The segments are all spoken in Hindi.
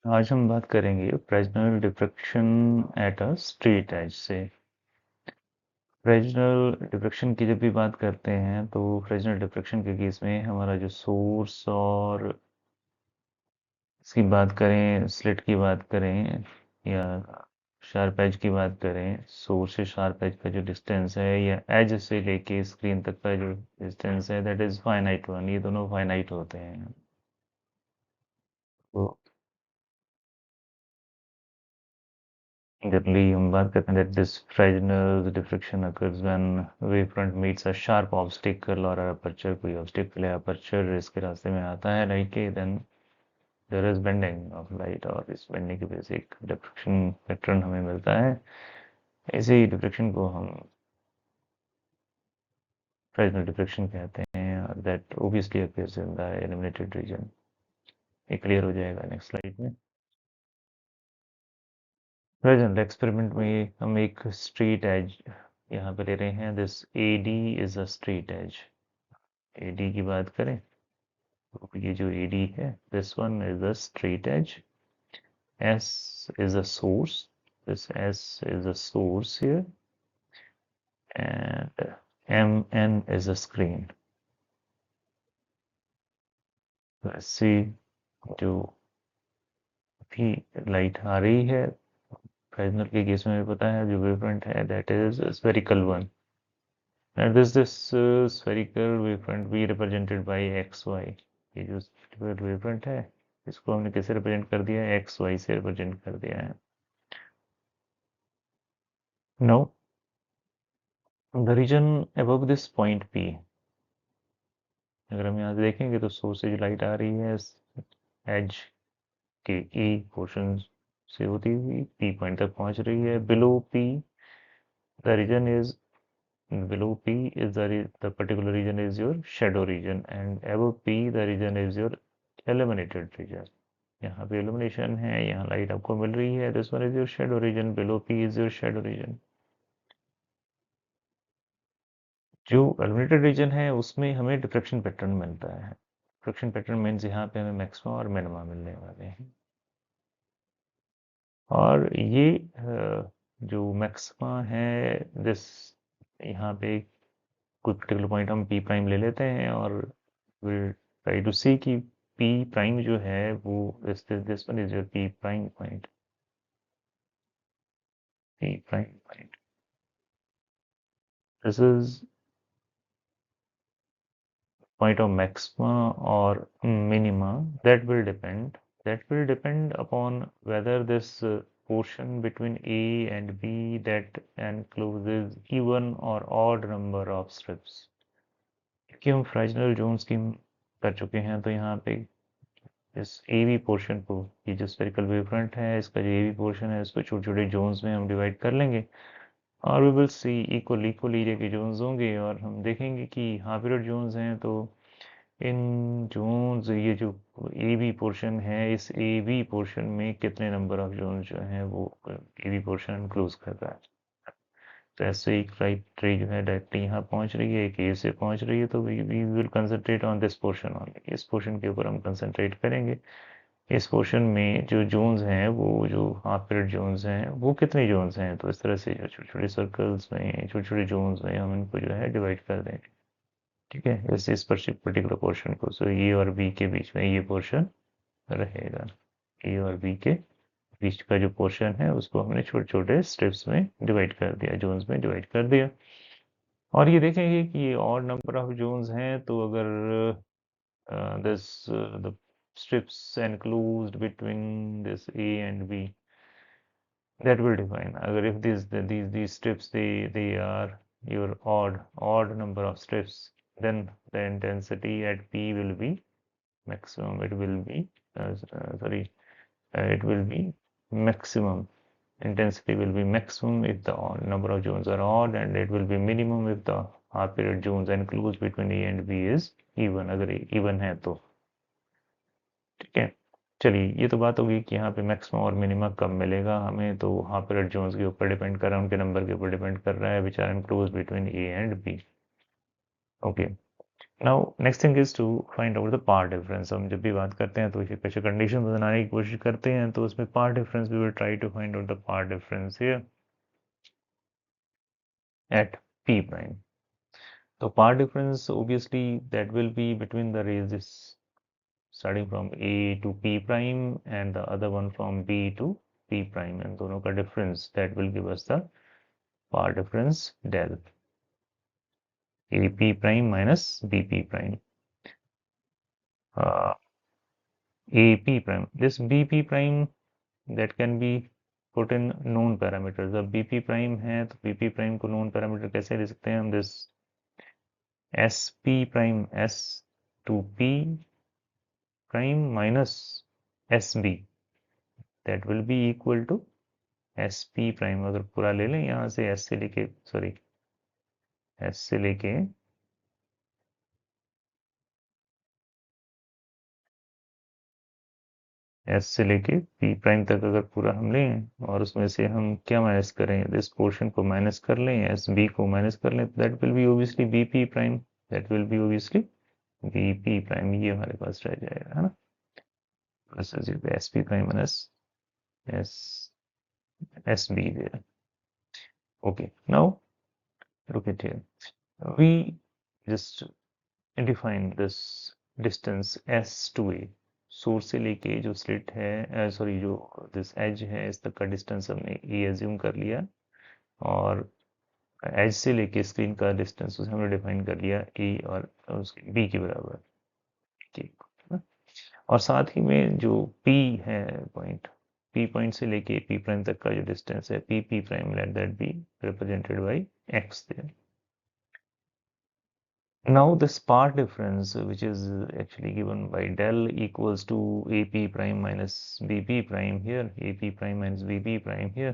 आज हम बात करेंगे Fresnel diffraction at a straight edge से। फ्रेस्नेल डिफ्रैक्शन की जब भी बात करते हैं तो फ्रेस्नेल डिफ्रैक्शन के केस में हमारा जो सोर्स और इसकी बात करें, स्लिट की बात करें या शार्प एज की बात करें, सोर्स से शार्प एज का जो डिस्टेंस है या एज से लेके स्क्रीन तक का जो डिस्टेंस है दैट इज फाइनाइट वन। ये दोनों फाइनाइट होते हैं। तो generally हम बात करते हैं that this Fresnel's diffraction occurs when wavefront meets a sharp obstacle or aperture। कोई obstacle या aperture इसके रास्ते में आता है लाइट के, then there is bending of light और इस bending की वजह से एक diffraction pattern हमें मिलता है। इसी diffraction को हम Fresnel diffraction कहते हैं और that obviously occurs in the illuminated region। ये क्लियर हो जाएगा नेक्स्ट स्लाइड में। प्रेजेंट एक्सपेरिमेंट में हम एक स्ट्रेट एज यहाँ पे ले रहे हैं। This A D is a straight edge. A D की बात करें तो ये जो ए डी है, this one is a straight edge. S is a source, this S is a source here, and M N is a screen. ऐसी जो भी लाइट आ रही है फ्रेस्नेल के केस में भी पता है जो वेवफ्रंट है that is spherical one. And this spherical wavefront be represented by X Y. ये जो spherical wavefront है इसको हमने कैसे रिप्रेजेंट कर दिया है, एक्स वाई से रिप्रेजेंट कर दिया है। Now the region above this point P, अगर हम यहाँ से देखेंगे तो सोर्स से जो लाइट आ रही है एज के ए पोर्शन से होती हुई पी पॉइंट तक पहुंच रही है। Below P the region is, below P is the particular region is your shadow region, and above P the region is your illuminated region। यहाँ पे illumination है, यहाँ लाइट आपको मिल रही है। this one is your shadow region, below P is your shadow region। जो illuminated region है उसमें हमें diffraction pattern मिलता है। diffraction pattern means यहाँ पे हमें maximum और minimum मिलने वाले हैं। और ये जो maxima है this, यहाँ पे कोई पर्टिकुलर पॉइंट हम पी प्राइम ले लेते हैं और विल ट्राई टू सी कि पी प्राइम जो है वो this one is your P prime point. P prime point, this is point of maxima or minima that will depend upon whether this portion between A and B that encloses even or odd number of strips। क्योंकि हम फ्रेस्नेल जोन्स की कर चुके हैं तो यहाँ पे इस ए बी पोर्शन को, ये जो स्फेरिकल वेव फ्रंट है इसका जो ए बी पोर्शन है इसको छोटे छोटे जोन्स में हम डिवाइड कर लेंगे और we will see equal equal area के जोन्स होंगे और हम देखेंगे कि हाफ पीरियड जोन्स हैं तो इन जोन्स, ये जो ए बी पोर्शन है इस ए बी पोर्शन में कितने नंबर ऑफ जोन्स जो हैं वो ए बी पोर्शन इनक्लूज करता है। तो ऐसे एक राइट ट्री जो है डायरेक्टली यहाँ पहुँच रही है, एक ए से पहुँच रही है, तो we will concentrate on this portion only. इस पोर्शन के ऊपर हम कंसंट्रेट करेंगे। इस पोर्शन में जो जोन्स हैं वो जो हाफ पीरियड जोन्स हैं वो कितने जोन्स हैं, तो इस तरह से जो छोटे छोटे सर्कल्स में छोटे छोटे जोन्स में हम इनको जो है डिवाइड कर देंगे। ठीक है, इस पर्टिकुलर पोर्शन को, सो ए और बी के बीच में ये पोर्शन रहेगा। ए और बी के बीच का जो पोर्शन है उसको हमने छोटे छोटे स्ट्रिप्स में डिवाइड कर दिया, जोन्स में डिवाइड कर दिया। और ये देखेंगे कि ये ऑड नंबर ऑफ जोन्स हैं तो अगर this the strips enclosed between this A and B, that will define अगर if these strips they are your odd number of strips, then the intensity at P will be maximum, it will be it will be maximum, intensity will be maximum if the number of zones are odd, and it will be minimum if the half period zones enclosed between A and B is even, अगर even है तो। ठीक है, चलिए ये तो बात होगी कि यहाँ पे मैक्सिमम और मिनिमम कब मिलेगा हमें, तो हाफ पीरियड जोन्स के ऊपर डिपेंड कर रहा है, उनके नंबर के ऊपर डिपेंड कर रहा है which are enclose between A and B. Okay, now next thing is to find out the path difference. हम जब भी बात करते हैं तो इसे कुछ कंडीशन बनाने की कोशिश करते हैं, तो उसमें path difference we will try to find out the path difference here at p prime. So part difference obviously that will be between the rays starting from A to P prime and the other one from B to P prime, and दोनों का difference that will give us the part difference del AP prime minus BP prime. AP prime, this BP prime that can be put in known parameters. अब BP prime है तो BP prime को known parameter कैसे ले सकते हैं हम? This SP prime S to P prime minus SB that will be equal to SP prime. अगर पूरा ले लें यहाँ से S से लेके सॉरी S से लेके S से लेके P प्राइम तक अगर पूरा हम लें और उसमें से हम क्या माइनस करें, इस पोर्शन को माइनस कर लें, SB को माइनस कर लें, that will B obviously BP prime. That will B obviously BP prime. ये हमारे पास रह जाएगा, है ना. This is SP prime minus S SB there. Okay, now look at here. We just define this distance S to A. Source से लेके जो स्लिट है सॉरी जो दिस एज है इस तक का डिस्टेंस हमने ए एज्यूम कर लिया, और एज से लेके स्क्रीन का डिस्टेंस उसे हमने डिफाइन कर लिया ए और उसके बी के बराबर. ठीक है. और साथ ही में जो पी है पॉइंट, पी पॉइंट से लेके पी प्राइम तक का जो डिस्टेंस है P prime, let that be represented by X there. Now this part difference, which is actually given by del equals to AP prime minus BP prime here, AP prime minus BP prime here,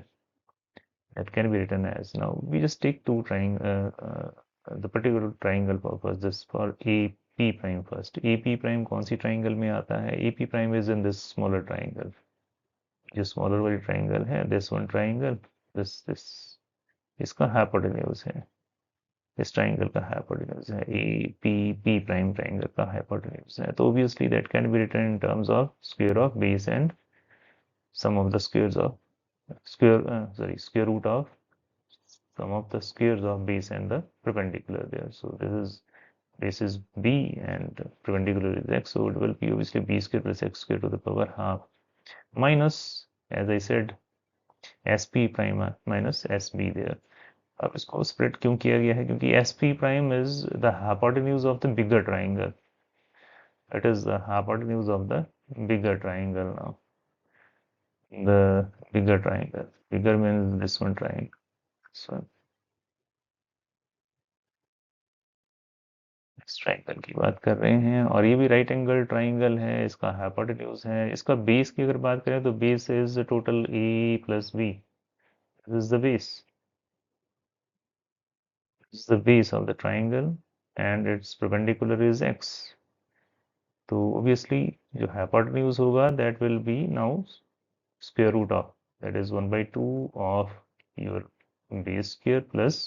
that can be written as, now we just take two the particular triangle purpose, this for AP prime first. AP prime कौन सी triangle में आता है? AP prime is in this smaller triangle. जो smaller वाली triangle है, this one triangle, this इसका hypotenuse है. इस ट्राइंगल का हाइपोटेन्यूज है A P P prime triangle का हाइपोटेन्यूज है. तो obviously that can be written in terms of square of base and sum of the squares of square root of sum of the squares of base and the perpendicular there. So this is b and perpendicular is x, so it will be obviously b square plus x square to the power half minus, as I said, sp prime minus sb there. अब इसको स्प्लिट क्यों किया गया है? क्योंकि SP prime is the hypotenuse of the bigger triangle. It is the hypotenuse of the bigger triangle. Now the bigger triangle, bigger means this one triangle. So इस ट्राइंगल की बात कर रहे हैं, और ये भी राइट एंगल ट्राइंगल है, इसका हाइपोटेन्यूज है. इसका बेस की अगर बात करें तो base is total A plus B. This is the base. This is the base of the triangle and its perpendicular is x. तो obviously जो hypotenuse होगा that will be now square root of, that is 1/2 of your base square plus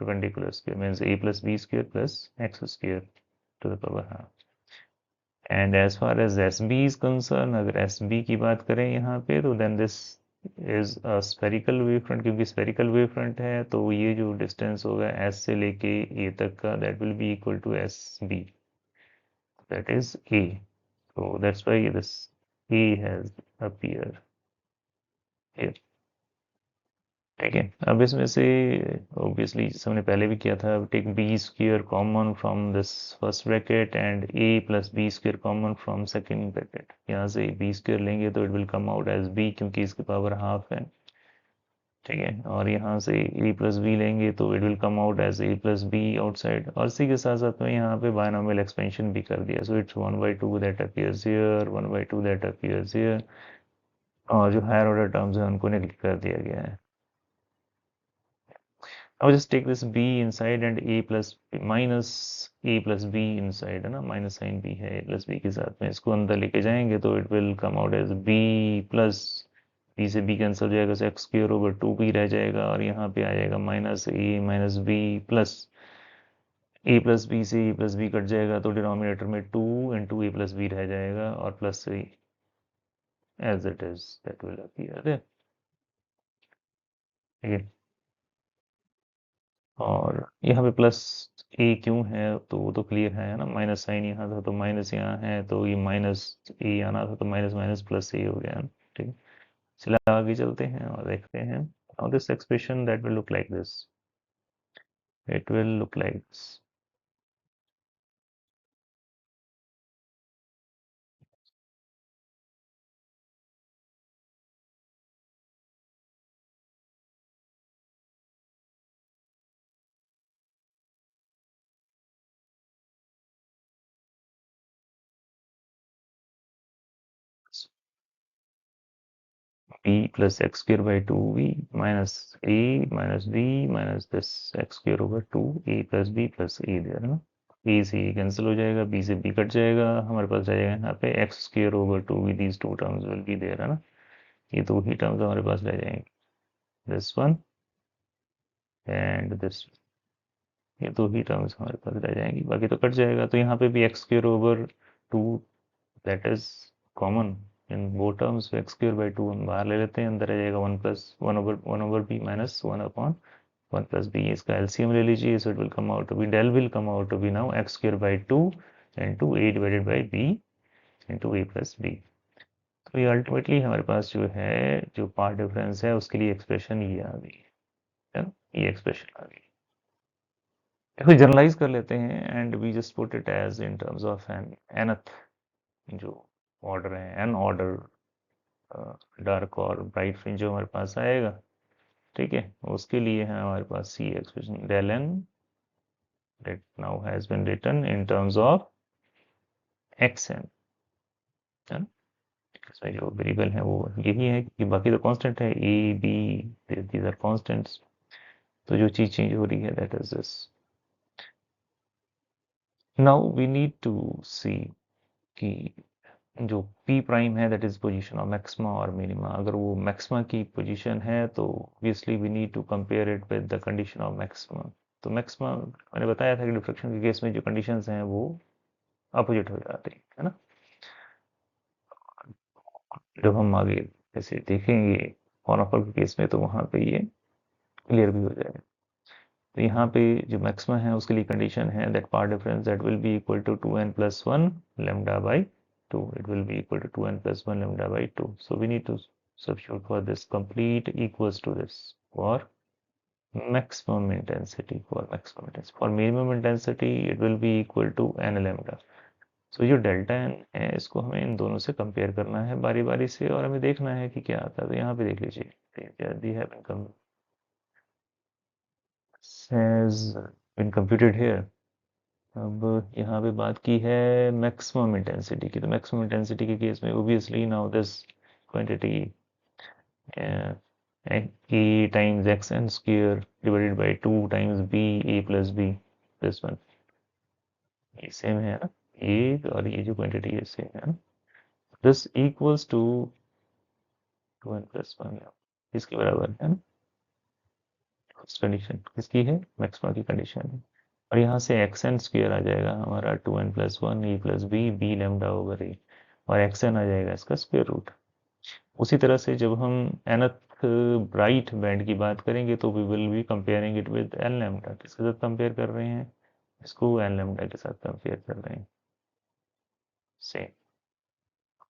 perpendicular square, means a plus b square plus x square to the power half. And as far as SB is concerned, अगर SB की बात करें यहाँ पे तो then this is a spherical wavefront. क्योंकि spherical wavefront है तो ये जो distance होगा S से लेके A तक का, that will be equal to SB, that is A. So that's why this A has appeared here. ठीक है. अब इसमें से ऑब्वियसली हमने पहले भी किया था, take B square common from this first bracket and A plus B square common from second bracket. यहाँ से बी स्क्वायर लेंगे तो it will come out as B, क्योंकि इसकी पावर हाफ है. ठीक है. और यहाँ से ए प्लस बी लेंगे तो it will come out as A plus B outside. और इसी के साथ साथ में यहाँ पे बायनॉमियल एक्सपेंशन भी कर दिया. So it's 1/2 that appears here, 1/2 that appears here, और जो हायर ऑर्डर टर्म्स है उनको नेगलेक्ट कर दिया गया है. I'll just take this b inside and a plus minus a plus b inside, है ना. माइनस साइन b है a plus b के साथ में, इसको अंदर लेके जाएंगे तो it will come out as b plus B से बी कैंसिल हो जाएगा, एक्स स्क्र ओवर 2b रह जाएगा, और यहाँ पे आ जाएगा माइनस ए माइनस बी प्लस ए प्लस बी से ए प्लस बी कट जाएगा, तो डिनोमिनेटर में 2 इंटू ए प्लस बी रह जाएगा, और plus A as it is that will appear there. ठीक है, और यहाँ पे प्लस ए क्यों है तो वो तो क्लियर है ना, माइनस साइन यहाँ था तो माइनस यहाँ है, तो ये माइनस ए आना था तो माइनस माइनस प्लस ए हो गया। ठीक है, चलिए आगे चलते हैं और देखते हैं। Now this expression that will look like this, it will look like this. b plus x square by 2b minus a minus b minus this x square over 2 a plus b plus a दे रहा है ना, a से a कैंसिल हो जाएगा, b से b कट जाएगा, हमारे पास रह जाएगा यहाँ पे x square over 2 with these two terms will be there है ना, ये दो ही टर्म्स हमारे पास रह जाएंगे, this one and this, ये दो ही टर्म्स हमारे पास रह जाएंगी, बाकी तो कट जाएगा। तो यहाँ पे भी x square over 2 that is common in वो टर्म्स, एक्स स्क्र बाई 2 हम बाहर ले लेते हैं, अंदर रह जाएगा 1 plus one over B minus 1 upon 1 plus B, इसका एलसीएम ले लीजिए, so it will come out to be, del will come out to be now X square by 2 into A divided by B into A plus B. तो ये अल्टीमेटली हमारे पास जो है, जो पार्ट डिफरेंस है उसके लिए एक्सप्रेशन ये आ गई है ना, ये एक्सप्रेशन आ गई। इसको जनरलाइज कर लेते हैं and we just put it as in terms of N nth जो ऑर्डर है, एन ऑर्डर डार्क और ब्राइट फ्रिंज जो हमारे पास आएगा। ठीक है, उसके लिए है हमारे पास C expression del N that now has been written in terms of xn है ना, इसमें जो वेरिएबल है वो यही है कि बाकी तो कांस्टेंट है, A B these are constants, तो जो चीज चेंज हो रही है that is this. Now we need to see कि जो P प्राइम है that is position of maxima और मिनिमा, अगर वो मैक्सिमा की पोजीशन है तो obviously we need to compare it with the condition of maxima. तो मैक्सिमा मैंने बताया था कि डिफ्रैक्शन के केस में जो कंडीशंस हैं वो अपोजिट हो जाती है ना, जब हम आगे जैसे देखेंगे मोनोपोल के केस में तो वहां पे ये क्लियर भी हो जाएगा। तो यहाँ पे जो मैक्सिमा है उसके लिए कंडीशन है that path difference that will be equal to 2n plus 1 lambda by 2, it will be equal to 2n plus 1 lambda by 2, so we need to substitute for this complete equals to this for maximum intensity, for minimum intensity it will be equal to n lambda। so जो डेल्टा एन है इसको हमें इन दोनों से कंपेयर करना है बारी बारी से, और हमें देखना है कि क्या आता है। तो यहाँ पे देख लीजिए has been computed here। अब यहाँ पे बात की है मैक्सिमम इंटेंसिटी की, तो मैक्सिमम इंटेंसिटी के केस में obviously now this quantity A times X N square divided by 2 times B A plus B, this one ये सेम है ना, ये और ये जो क्वांटिटी है सेम है ना, this equals to 2n plus 1, इसके बराबर है ना, कंडीशन किसकी है, मैक्सिमा की कंडीशन है। और यहाँ से एक्स एन स्क्र आ जाएगा हमारा 2n plus 1 A plus B B lambda over A, और एक्स एन आ जाएगा इसका स्क्वायर रूट। उसी तरह से जब हम nth ब्राइट बैंड की बात करेंगे तो we will be comparing it with N lambda, किसके साथ कंपेयर कर रहे हैं, इसको एन लेमडा के साथ कंपेयर कर रहे हैं। सेम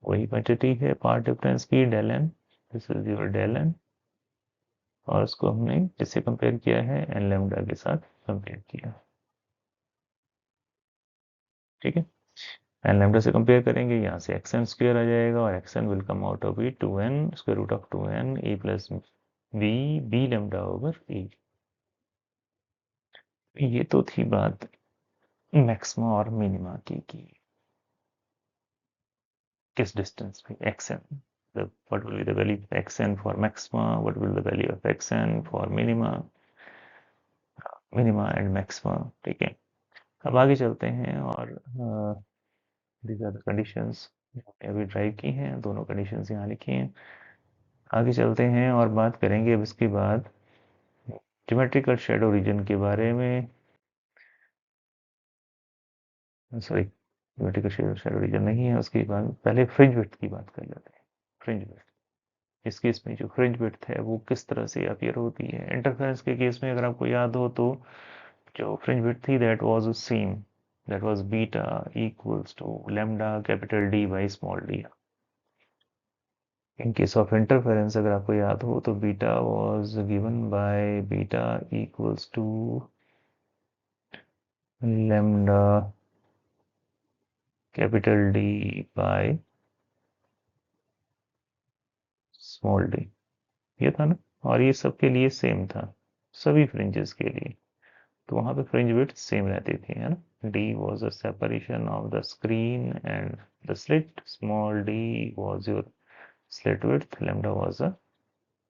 वही क्वांटिटी है पार्ट डिफरेंस की del N, this is your del N, और उसको हमने किससे कंपेयर किया है, एन लेमडा के साथ कंपेयर किया। ठीक है, एन लैम्डा से कंपेयर करेंगे, यहाँ से एक्स एन स्क्र आ जाएगा, और X N will come out of B 2n square root of 2n A plus B B lambda over A. ये तो थी बात मैक्सिमा और मिनिमा की किस डिस्टेंस पे X N, what will be the value of xn for maxima, what will be the value of xn for minima and maxima। ठीक है, अब आगे चलते हैं और these are the conditions अभी ड्राइव की हैं, दोनों कंडीशंस यहाँ लिखी हैं। आगे चलते हैं और बात करेंगे अब इसके बाद ज्योमेट्रिकल शैडो रीजन के बारे में। सॉरी, ज्योमेट्रिकल शैडो रीजन नहीं है, उसके बाद पहले फ्रिंज विड्थ की बात कर लेते हैं। फ्रिंज विड्थ, इस केस में जो फ्रिंज विड्थ है वो किस तरह से अपीयर होती है। इंटरफेरेंस के केस में अगर आपको याद हो तो जो फ्रिंज विड्थ थी that was same, that was beta equals to lambda capital D by small D. In case of interference अगर आपको याद हो तो beta was given by beta equals to lambda capital D by small D, ये था ना। और ये सबके लिए सेम था, सभी फ्रिंजेस के लिए। तो वहां पे फ्रिंज विड्थ सेम रहती थी, है ना। D was the separation of the screen and the slit, small D was your slit width, lambda was the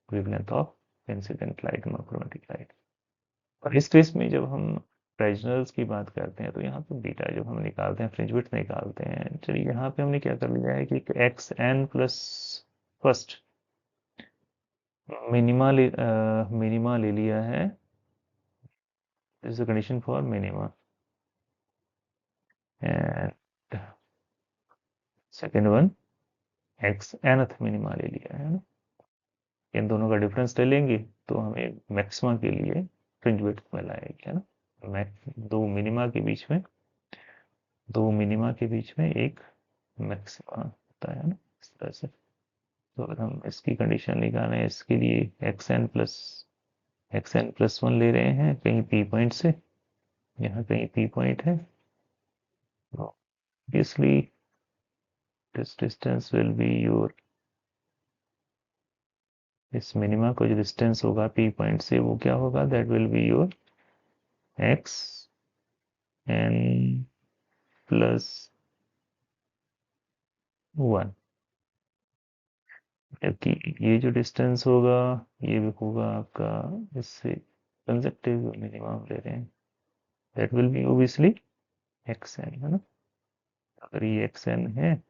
wavelength of incident light, monochromatic light. और इस केस में जब हम फ्रेजनल्स की बात करते हैं तो यहाँ पे बीटा जब हम निकालते हैं, फ्रिंज विड्थ निकालते हैं, चलिए यहाँ पे हमने क्या कर लिया है कि X N plus first minima ले लिया है। This is the condition for minima. And second one X nth minima ले लिया है ना। इन दोनों का डिफरेंस ले लेंगे तो हमें मैक्सिमा के लिए फ्रिंज विड्थ मिल आएगी, है ना। दो मिनिमा के बीच में, दो मिनिमा के बीच में एक मैक्सिमा होता है ना, इस तरह से। तो अगर हम इसकी कंडीशन निकालें, इसके लिए एक्स एन प्लस वन ले रहे हैं कहीं पी पॉइंट से, यहाँ कहीं पी पॉइंट है, तो obviously this distance will be your, इस मिनिमा को जो डिस्टेंस होगा पी पॉइंट से वो क्या होगा, that will be your X N plus one. जबकि ये जो डिस्टेंस होगा ये भी होगा आपका, इससे कंसेप्टिव मिनिमा हम ले रहे हैं, that will be obviously X N, है ना। अगर ये एक्स एन है,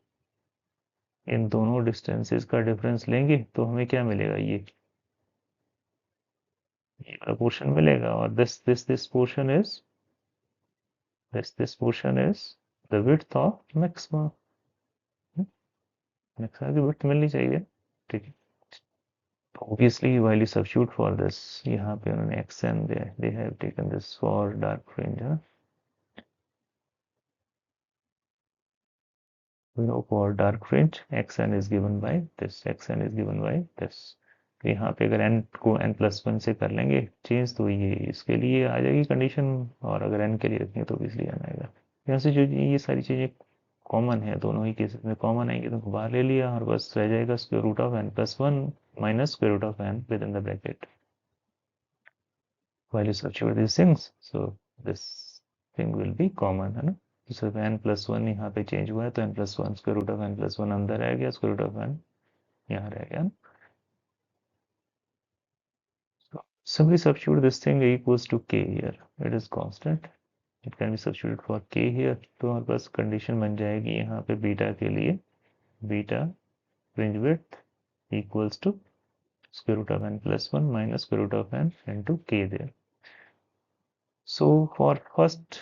इन दोनों डिस्टेंसेस का डिफरेंस लेंगे तो हमें क्या मिलेगा, ये वाला पोर्शन मिलेगा। और this portion is, this portion is the width of maxima. Maxima की विड्थ मिलनी चाहिए, ठीक है। तो obviously while you substitute for this, यहाँ पे उन्होंने xn they have taken this for dark fringe, है ना। We know for dark fringe xn is given by this, xn is given by this। तो यहाँ पे अगर n को n+1 से कर लेंगे चेंज तो ये इसके लिए आ जाएगी कंडीशन, और अगर n के लिए रखेंगे तो इसलिए आना आएगा। यहाँ से जो ये सारी चीज़ें कॉमन है, दोनों ही केसेस में कॉमन आएंगे, तो बाहर ले लिया और बस रह जाएगा square root of n+1 minus square root of n within the bracket while you substitute these things, so this thing will be common, है ना। तो सिर्फ n+1 यहाँ पे चेंज हुआ है तो n+1 square root of n+1 अंदर रह गया, स्क्वायर रूट ऑफ n यहाँ रह गया। So simply substitute this thing equals to k here, it is constant, it can be substituted for k here। तो हमारे पास कंडीशन बन जाएगी यहाँ पे बीटा के लिए, beta fringe width equals to square root of n+1 minus square root of n into k there। So for first,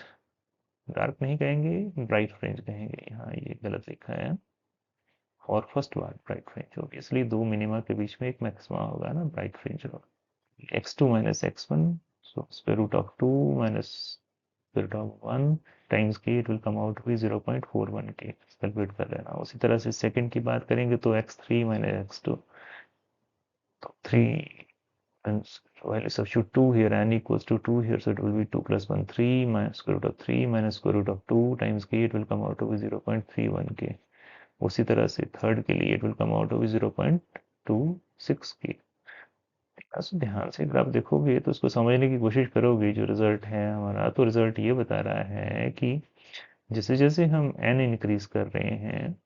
dark नहीं कहेंगे, ब्राइट फ्रिंज कहेंगे, यहाँ ये गलत लिखा है। और फर्स्ट बार ब्राइट फ्रिंज, ऑब्वियसली दो मिनिमा के बीच में एक मैक्सिमा होगा ना ब्राइट फ्रिंज होगा। x2 minus x1, so square root of 2 minus square root of 1 times k, it will come out to be 0.41 k। Calculate कर लेना। उसी तरह से सेकंड की बात करेंगे तो x3 माइनस x2, तो 3 and while you substitute 2 here, n equals to 2 here, so it will be 2 plus 1 3 minus square root of 3 minus square root of 2 times k, it will come out to be 0.31 k। उसी तरह से थर्ड के लिए it will come out to be 0.26 k। ध्यान से अगर आप देखोगे तो उसको समझने की कोशिश करोगे, जो रिजल्ट है हमारा, तो रिजल्ट ये बता रहा है कि जैसे जैसे हम n इंक्रीज कर रहे हैं,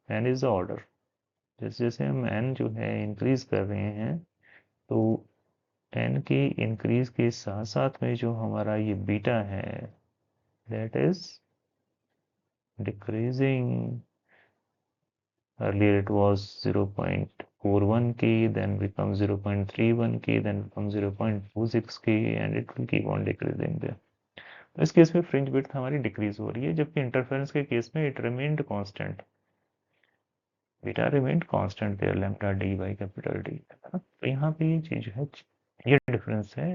n इज द ऑर्डर, जैसे जैसे हम n जो है इंक्रीज कर रहे हैं तो n के इंक्रीज के साथ साथ में जो हमारा ये बीटा है that is decreasing, earlier it was 0.41 k, then becomes 0.31 k, then becomes 0.26 k, and it will keep on decreasing there. तो इस केस में फ्रिंज विड्थ हमारी डिक्रीज हो रही है, जबकि इंटरफेरेंस के केस में it remained constant, beta remained constant there, lambda D by capital D, है ना। तो यहाँ पे ये चीज है, ये डिफरेंस है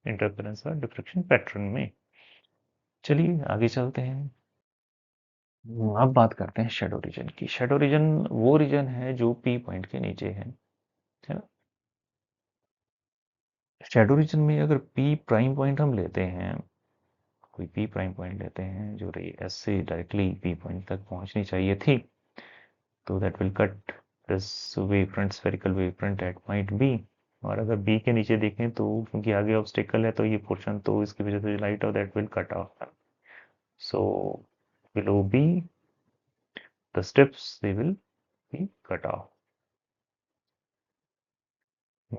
इंटरफेरेंस और डिफ्रेक्शन पैटर्न में। चलिए आगे चलते हैं। अब बात करते हैं शेडो रीजन की। शेडो रीजन वो रीजन है जो पी पॉइंट के नीचे है ना। शेडो रीजन में अगर पी प्राइम पॉइंट हम लेते हैं, कोई पी प्राइम पॉइंट लेते हैं जो रे एस से डायरेक्टली पी पॉइंट तक पहुंचनी चाहिए थी, तो that will cut this wave front, spherical wave front at point B. और अगर बी के नीचे देखें तो क्योंकि आगे ऑब्स्टिकल है तो ये पोर्शन, तो इसकी वजह से light off that will cut off. So below B the steps they will be cut off,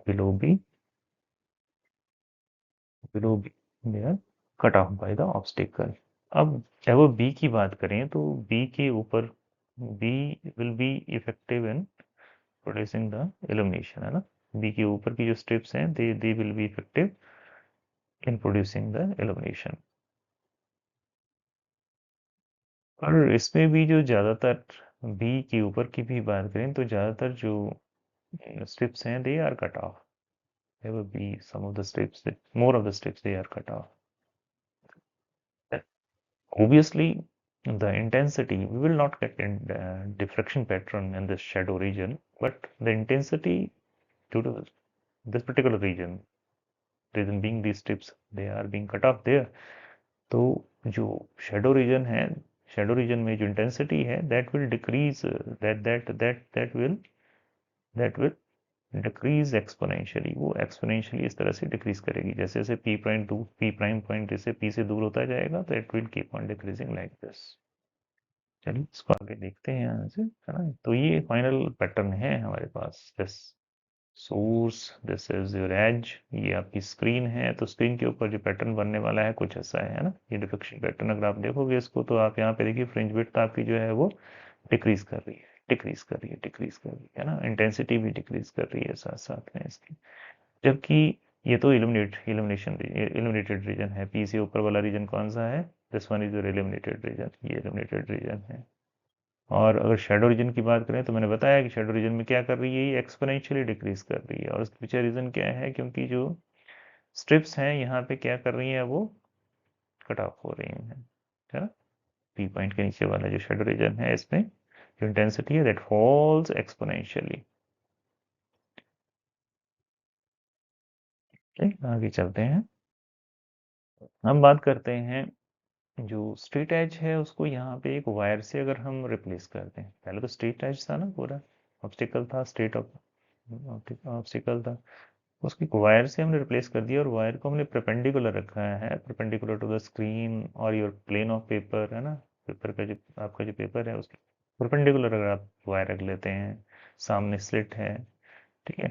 below b they are cut off by the obstacle। अब जब वो बी की बात करें तो बी के ऊपर B will be effective in producing the illumination, है ना। बी के ऊपर की जो स्ट्रिप्स हैं they will be effective in producing the illumination. और इसमें भी जो ज़्यादातर बी के ऊपर की भी बात करें तो ज़्यादातर जो strips हैं they are cut off, there will be some of the strips that more of the strips they are cut off। Obviously the intensity, we will not get in diffraction pattern in this shadow region, but the intensity due to this particular region, reason being these strips they are being cut off there, तो जो शेडो रीजन है, शेडो रीजन में जो इंटेंसिटी है that will decrease, that will decrease exponentially, वो एक्सपोनेंशियली इस तरह से डिक्रीज करेगी जैसे जैसे पी प्राइम पॉइंट जैसे पी से दूर होता जाएगा तो it will keep on decreasing like this. चलिए इसको आगे देखते हैं यहाँ से, है ना। तो ये फाइनल पैटर्न है हमारे पास, this source, this is your edge, ये आपकी स्क्रीन है, तो स्क्रीन के ऊपर जो पैटर्न बनने वाला है कुछ ऐसा है ना। ये डिफ्लेक्शन पैटर्न अगर आप देखोगे इसको तो आप यहाँ पे देखिए फ्रिंज विड्थ आपकी जो है वो डिक्रीज कर रही है, डिक्रीज कर रही है, डिक्रीज कर रही है ना। इंटेंसिटी भी डिक्रीज कर रही है साथ साथ में इसकी, जबकि ये तो इल्यूमिनेटेड रीजन है। पी से ऊपर वाला रीजन कौन सा है, this one is your illuminated region, ये इल्यूमिनेटेड रीजन है। और अगर शेडो रीजन की बात करें तो मैंने बताया कि शेडो रीजन में क्या कर रही है, ये एक्सपोनेंशियली डिक्रीज कर रही है। और उसके पीछे रीजन क्या है, क्योंकि जो स्ट्रिप्स हैं यहाँ पे क्या कर रही है, वो कट ऑफ हो रही है ना। पी पॉइंट के नीचे वाला जो शेडो रीजन है इसमें जो इंटेंसिटी है दैट फॉल्स एक्सपोनेंशियली। आगे चलते हैं, हम बात करते हैं जो स्ट्रेट एज है उसको यहाँ पे एक वायर से अगर हम रिप्लेस करते हैं। पहले तो स्ट्रेट एज था ना, पूरा ऑब्स्टिकल था, स्ट्रेट ऑब्स्टिकल था, उसकी वायर से हमने रिप्लेस कर दिया और वायर को हमने परपेंडिकुलर रखा है, परपेंडिकुलर टू द स्क्रीन और योर प्लेन ऑफ पेपर, है ना। पेपर का जो आपका जो पेपर है उसके परपेंडिकुलर अगर आप वायर रख लेते हैं, सामने स्लिट है, ठीक है,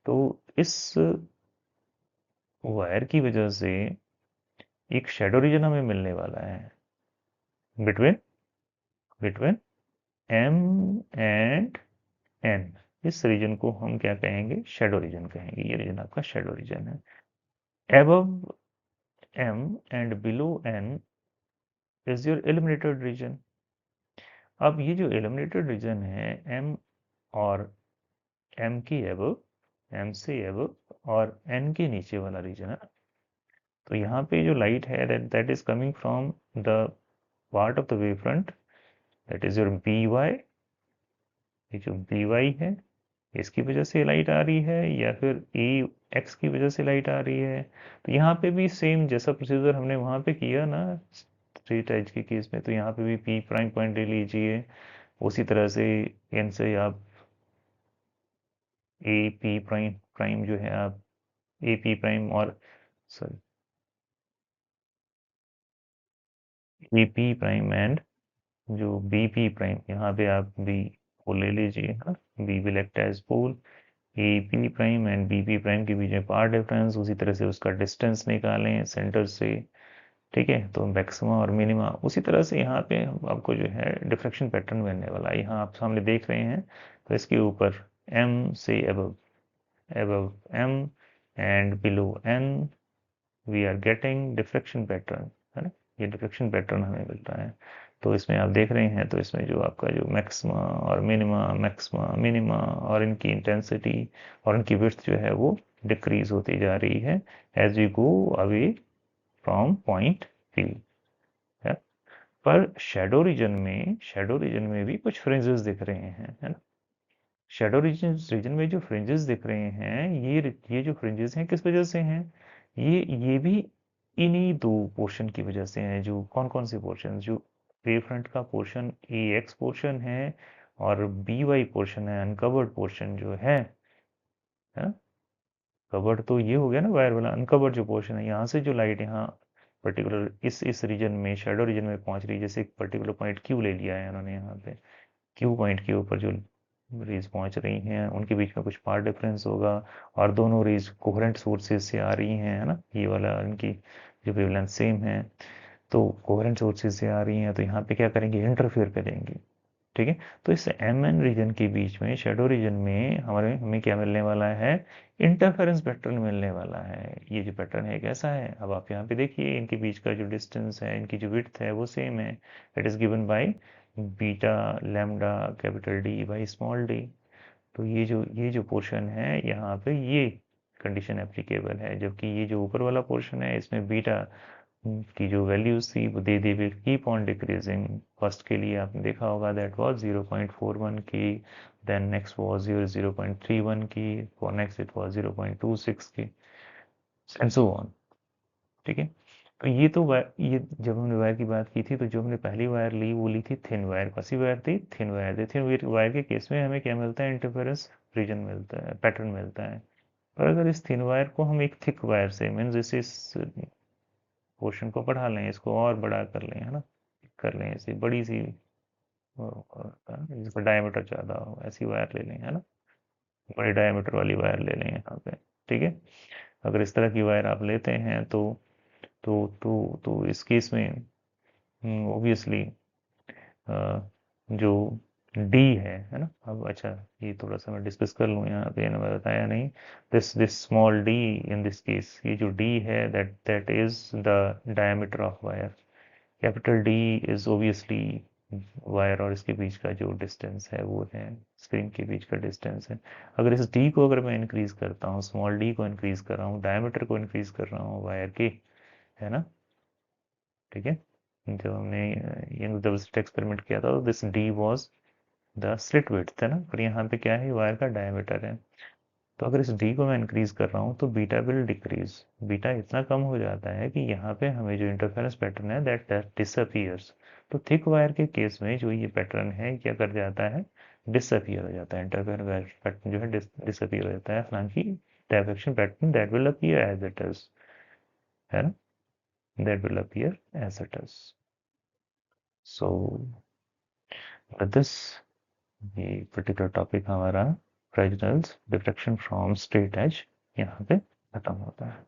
तो इस वायर की वजह से एक शेडो रीजन हमें मिलने वाला है between between M and N. इस रीजन को हम क्या कहेंगे, शेडो रीजन कहेंगे। ये रीजन आपका शेडो रीजन है। above m and below n is your illuminated region। अब ये जो illuminated region है m और m की above, m से above और n के नीचे वाला रीजन है, तो यहाँ पे जो लाइट है that is coming from the part of the wavefront that is your by, ये जो by है इसकी वजह से लाइट आ रही है या फिर ए एक्स की वजह से लाइट आ रही है। तो यहाँ पे भी सेम जैसा प्रोसीजर हमने वहाँ पे किया ना स्ट्रेट एज के केस में, तो यहाँ पे भी पी प्राइम पॉइंट ले लीजिए, उसी तरह से एन से आप ए पी प्राइम प्राइम जो है आप ए पी प्राइम और sorry A P prime and जो बी पी प्राइम यहाँ पे आप बी को ले लीजिए, हाँ, B will act as pole, A P prime and B P prime के बीच में पार डिफरेंस, उसी तरह से उसका डिस्टेंस निकालें सेंटर से, ठीक है, तो मैक्सिमा और मिनिमा उसी तरह से यहाँ पे आपको जो है डिफ्रैक्शन पैटर्न मिलने वाला है। यहाँ आप सामने देख रहे हैं तो इसके ऊपर m से above m and below n we are getting deflection pattern, है ना, ये डिफ्लेक्शन पैटर्न हमें मिलता है। तो इसमें आप देख रहे हैं तो इसमें जो आपका जो मैक्सिमा और मिनिमा, मैक्सिमा मिनिमा और इनकी इंटेंसिटी और इनकी विड्थ जो है वो डिक्रीज होती जा रही है as we go away from point P, है। पर शेडो रीजन में भी कुछ फ्रिंजेस दिख रहे हैं, है ना। शेडो रीजन में जो फ्रिंजेस दिख रहे हैं, ये जो फ्रिंजेस हैं किस वजह से हैं, ये भी इन्हीं दो पोर्शन की वजह से हैं। जो कौन कौन से पोर्शन, जो वेव फ्रंट का पोर्शन ए एक्स पोर्शन है और बी वाई पोर्शन है, अनकवर्ड पोर्शन जो है। कवर्ड तो ये हो गया ना वायर वाला, अनकवर्ड जो पोर्शन है, यहाँ से जो लाइट यहाँ पर्टिकुलर इस रीजन में, शेडो रीजन में पहुंच रही है। जैसे एक पर्टिकुलर पॉइंट क्यू ले लिया है उन्होंने यहाँ पे, क्यू पॉइंट के ऊपर जो रेज पहुंच रही हैं उनके बीच में कुछ पार्ट डिफरेंस होगा और दोनों रेज कोहेरेंट सोर्सेज से आ रही हैं, है ना, ये वाला इनकी जो वेवलेंथ सेम है, तो कोहेरेंट सोर्सेज से आ रही हैं तो यहाँ पे क्या करेंगे, इंटरफेयर करेंगे। ठीक है, तो इस एम एन रीजन के बीच में, शेडो रीजन में हमें क्या मिलने वाला है, इंटरफेरेंस पैटर्न मिलने वाला है। ये जो पैटर्न है कैसा है, अब आप यहाँ पे देखिए इनके बीच का जो डिस्टेंस है, इनकी जो विड्थ है वो सेम है। It is given by beta lambda capital D by small D. तो ये जो पोर्शन है यहाँ पे ये कंडीशन एप्लीकेबल है, जबकि ये जो ऊपर वाला पोर्शन है इसमें बीटा की जो वैल्यूज थी वो they will keep on decreasing. First के लिए आपने देखा होगा दैट वाज 0.41 की, देन नेक्स्ट वाज 0.31 की, फॉर नेक्स्ट इट वाज 0.26 की, एंड सो ऑन। ठीक है, तो ये जब हमने वायर की बात की थी तो जो हमने पहली वायर ली वो ली थी थिन वायर, कौन सी वायर थी, थिन वायर थी। थिन वायर के केस में हमें क्या मिलता है, इंटरफेरेंस रीजन मिलता है, पैटर्न मिलता है। पर अगर इस थिन वायर को हम एक थिक वायर से मीन्स इस पोर्शन को बढ़ा लें, इसको और बड़ा कर लें, है ना, कर लें ऐसी बड़ी सी जिसका डायमीटर ज़्यादा हो ऐसी वायर ले लें, है ना, बड़ी डायमीटर वाली वायर ले लें यहाँ पे। ठीक है, अगर इस तरह की वायर आप लेते हैं तो इस केस में ऑब्वियसली जो डी है ना। अब अच्छा, ये थोड़ा सा मैं डिस्कस कर लूँ यहाँ पे, मैंने बताया नहीं, this small D in this case, ये जो डी है that is the diameter of wire. Capital D is obviously wire और इसके बीच का जो डिस्टेंस है वो है, स्क्रीन के बीच का डिस्टेंस है। अगर इस डी को अगर मैं इंक्रीज करता हूँ, स्मॉल डी को इंक्रीज कर रहा हूँ, डायमीटर को इंक्रीज कर रहा हूँ वायर के, है ना। ठीक है, जब हमने यंग डबल स्लिट एक्सपेरिमेंट किया था तो this D was the slit width, है ना, पर यहाँ पे क्या है, वायर का डायमीटर है। तो अगर इस डी को मैं इंक्रीज कर रहा हूँ तो बीटा विल डिक्रीज, बीटा इतना कम हो जाता है कि यहाँ पे हमें जो इंटरफेरेंस पैटर्न है दैट डिसअपियर्स। तो थिक वायर के केस में जो ये पैटर्न है क्या कर जाता है, डिसअपियर हो जाता है, इंटरफेरेंस पैटर्न जो है डिसअपियर हो जाता है, हालांकि diffraction pattern that will appear as it is, है ना, that will appear as it is. So with this, ये पर्टिकुलर टॉपिक हमारा Fresnel's diffraction from straight edge यहाँ पे खत्म होता है।